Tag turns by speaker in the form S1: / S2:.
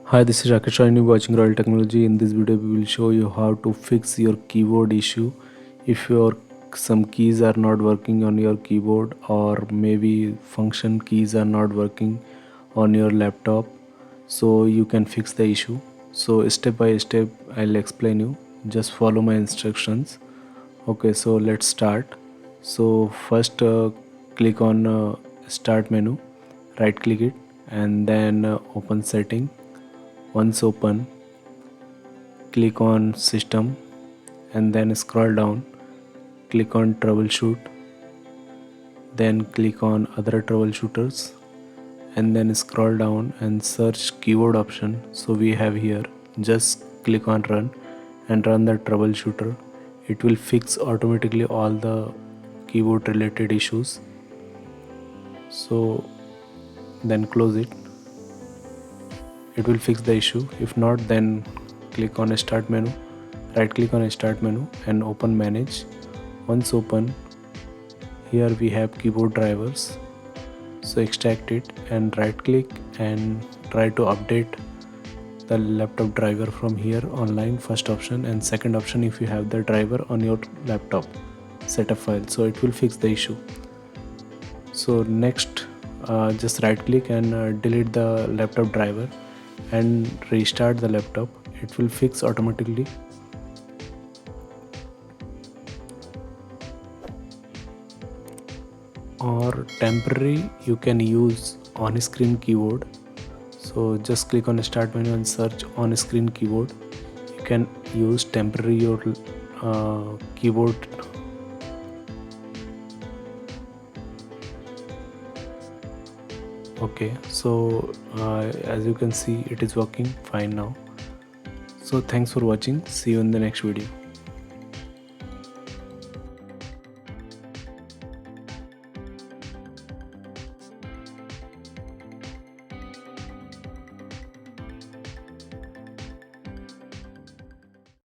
S1: Hi, this is Rakesh and you're watching Royal Technology. In this video, we will show you how to fix your keyboard issue. If your some keys are not working on your keyboard, or maybe function keys are not working on your laptop, so you can fix the issue. So step by step, I'll explain you. Just follow my instructions. Okay, so let's start. So first, click on Start menu, right click it, and then open Setting. Once open, click on System and then scroll down, click on Troubleshoot, then click on Other Troubleshooters, and then scroll down and search keyboard option. So we have here, just click on Run and run the troubleshooter. It will fix automatically all the keyboard related issues. So then close it. It will fix the issue. If not, then click on Start menu, right click on Start menu and open Manage. Once open, here we have keyboard drivers, so extract it and right click and try to update the laptop driver from here online, first option, and second option if you have the driver on your laptop setup file, so it will fix the issue. So next, just right click and delete the laptop driver and restart the laptop. It will fix automatically. Or temporary, you can use on-screen keyboard. So just click on Start menu and search on-screen keyboard. You can use temporary your keyboard. Okay, so as you can see, it is working fine now. So thanks for watching. See you in the next video.